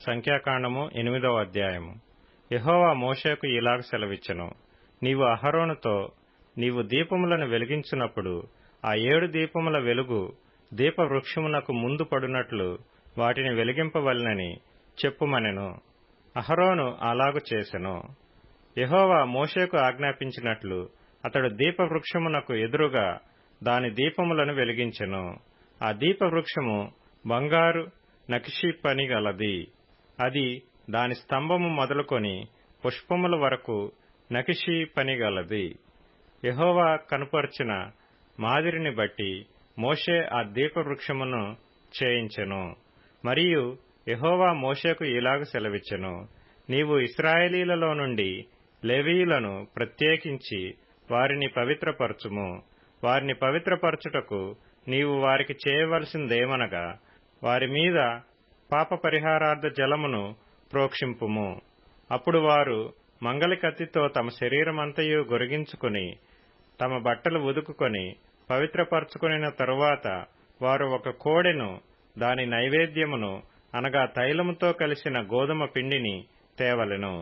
సంఖ్యాకాండము 8వ అధ్యాయము. యెహోవా మోషేకు ఇలాగ సెలవిచ్చెను. నీవు అహరోనుతో, నీవు దీపములను వెలిగించున్నప్పుడు ఆ 7 దీపముల వెలుగు దీపవృక్షమునకు ముందు పడునట్లు వాటిని వెలిగింపవలెనని చెప్పుమనెను. అహరోను అలాగు చేసెను. యెహోవా మోషేకు ఆజ్ఞాపించినట్లు అతడు దీపవృక్షమునకు ఎదురుగా దాని దీపములను వెలిగించెను. ఆ దీపవృక్షము బంగారు నకిషీ పని గలది. అది దాని స్తంభము మొదలుకొని పుష్పముల వరకు నకిషీ పని గలది. యెహోవా కనుపర్చిన మాదిరిని బట్టి మోషే ఆ దీపవృక్షమును చేయించెను. మరియు యెహోవా మోషేకు ఇలాగ సెలవిచ్చెను. నీవు ఇశ్రాయేలీలలో నుండి లేవీయులను ప్రత్యేకించి వారిని పవిత్రపరచుము. వారిని పవిత్రపరచుటకు నీవు వారికి చేయవలసిందేమనగా, వారి మీద పాప పరిహారార్థ జలమును ప్రోక్షింపుము. అప్పుడు వారు మంగలి కత్తితో తమ శరీరమంతయు గొరిగించుకుని తమ బట్టలు ఉదుకుకొని పవిత్రపరచుకొనిన తరువాత వారు ఒక కోడెను, దాని నైవేద్యమును అనగా తైలముతో కలిసిన గోధుమ పిండిని తేవలెను.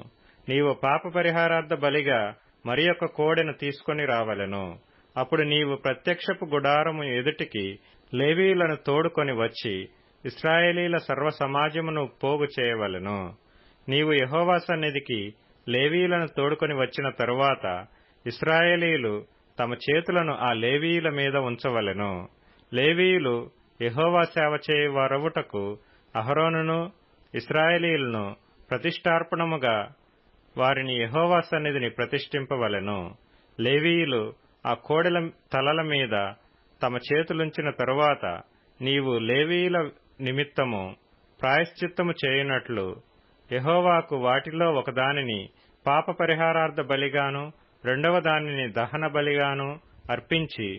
నీవు పాప పరిహారార్థ బలిగా మరి ఒక కోడెను తీసుకొని రావలెను. అప్పుడు నీవు ప్రత్యక్షపు గుడారము ఎదుటికి లేవీయులను తోడుకొని వచ్చి ఇశ్రాయేలీల సర్వ సమాజమును పోగు చేయవలెను. నీవు యెహోవా సన్నిధికి లేవీయులను తోడుకొని వచ్చిన తరువాత ఇశ్రాయేలీయులు తమ చేతులను ఆ లేవీయుల మీద ఉంచవలెను. లేవీయులు యెహోవా సేవ చేయువారవుటకు అహరోనును ఇశ్రాయేలీయులను ప్రతిష్ఠార్పణముగా వారిని యెహోవా సన్నిధిని ప్రతిష్ఠింపవలెను. లేవీయులు ఆ కోడెల తలల మీద తమ చేతులుంచిన తరువాత నీవు లేవీయుల నిమిత్తము ప్రాయశ్చిత్తము చేయునట్లు యెహోవాకు వాటిలో ఒకదానిని పాప పరిహారార్థ బలిగాను రెండవ దానిని దహన బలిగాను అర్పించి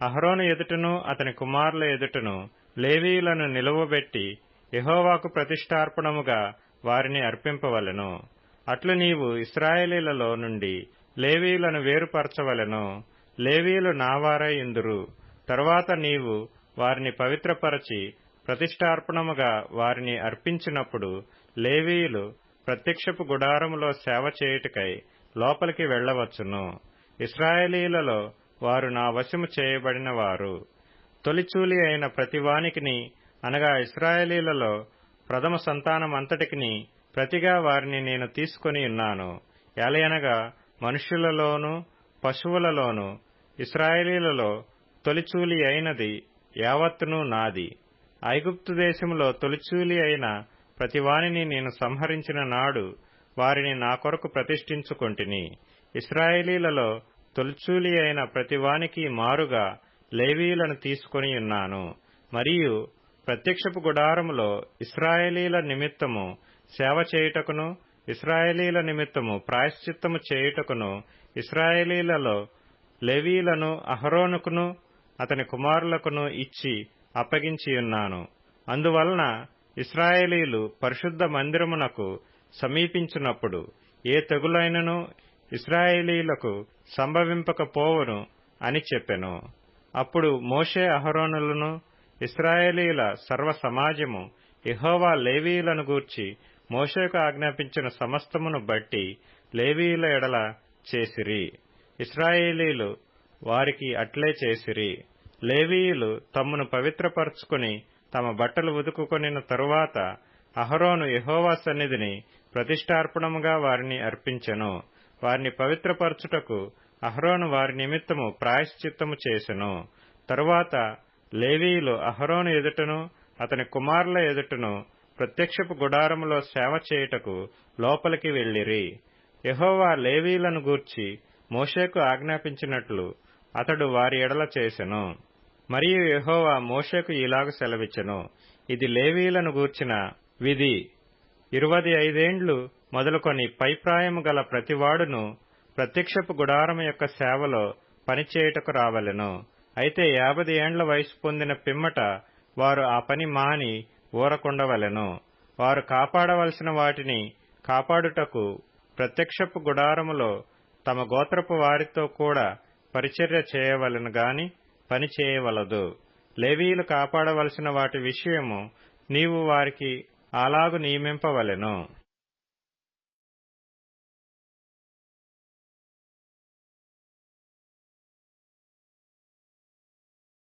అహరోను ఎదుటను అతని కుమారుల ఎదుటను లేవీయులను నిలువబెట్టి యెహోవాకు ప్రతిష్ఠార్పణముగా వారిని అర్పింపవలెను. అట్లు నీవు ఇశ్రాయేలీలలో నుండి లేవీయులను వేరుపరచవలెను. లేవీయులు నావారై యుందురు. తరువాత నీవు వారిని పవిత్రపరచి ప్రతిష్ఠార్పణముగా వారిని అర్పించినప్పుడు లేవీయులు ప్రత్యక్షపు గుడారములో సేవ చేయుటకై లోపలికి వెళ్లవచ్చును. ఇశ్రాయేలీయులలో వారు నా వశము చేయబడిన వారు. తొలిచూలి అయిన ప్రతివానికిని అనగా ఇశ్రాయేలీయులలో ప్రథమ సంతానమంతటికిని ప్రతిగా వారిని నేను తీసుకొని ఉన్నాను. ఎలయనగా మనుష్యులలోను పశువులలోను ఇశ్రాయేలీయులలో తొలిచూలి అయినది యావత్తును నాది. ఐగుప్తు దేశములో తొలిచూలి అయిన ప్రతివానిని నేను సంహరించిన నాడు వారిని నా కొరకు ప్రతిష్ఠించుకొంటిని. ఇశ్రాయేలీయులలో తొలిచూలి అయిన ప్రతివానికి మారుగా లేవీయులను తీసుకొని ఉన్నాను. మరియు ప్రత్యక్షపు గుడారములో ఇశ్రాయేలీయుల నిమిత్తము సేవ చేయుటకును ఇశ్రాయేలీయుల నిమిత్తము ప్రాయశ్చిత్తము చేయుటకును ఇశ్రాయేలీయులలో లేవీయులను అహరోనుకును అతని కుమారులకును ఇచ్చి అప్పగించియున్నాను. అందువలన ఇశ్రాయేలీయులు పరిశుద్ధ మందిరమునకు సమీపించినప్పుడు ఏ తెగులైనను ఇశ్రాయేలీయులకు సంభవింపకపోవును అని చెప్పెను. అప్పుడు మోషే అహరోనులను ఇశ్రాయేలీయుల సర్వ సమాజము యెహోవా లేవీయులను గూర్చి మోషేకు ఆజ్ఞాపించిన సమస్తమును బట్టి లేవీయుల ఎడల చేసిరి. ఇశ్రాయేలీయులు వారికి అట్లే చేసిరి. లేవీయులు తమ్మును పవిత్రపరచుకుని తమ బట్టలు ఉదుకుకొనిన తరువాత అహరోను యెహోవా సన్నిధిని ప్రతిష్ఠార్పణముగా వారిని అర్పించెను. వారిని పవిత్రపరచుటకు అహరోను వారి నిమిత్తము ప్రాయశ్చిత్తము చేసెను. తరువాత లేవీయులు అహరోను ఎదుటను అతని కుమారుల ఎదుటను ప్రత్యక్షపు గుడారములో సేవ చేయుటకు లోపలికి వెళ్లిరి. యెహోవా లేవీయులను గూర్చి మోషేకు ఆజ్ఞాపించినట్లు అతడు వారి ఎడల చేసెను. మరియు యెహోవా మోషేకు ఇలాగ సెలవిచ్చెను. ఇది లేవీయులను గూర్చిన విధి. 25 ఏండ్లు మొదలుకొని పైప్రాయము గల ప్రతివాడును ప్రత్యక్షపు గుడారము యొక్క సేవలో పనిచేయుటకు రావలెను. అయితే 50 ఏండ్ల వయసు పొందిన పిమ్మట వారు ఆ పని మాని ఊరకుండవలెను. వారు కాపాడవలసిన వాటిని కాపాడుటకు ప్రత్యక్షపు గుడారములో తమ గోత్రపు వారితో కూడా పరిచర్య చేయవలెను గాని పని చేయవలదు. లేవీయులు కాపాడవలసిన వాటి విషయము నీవు వారికి అలాగు నియమింపవలెను.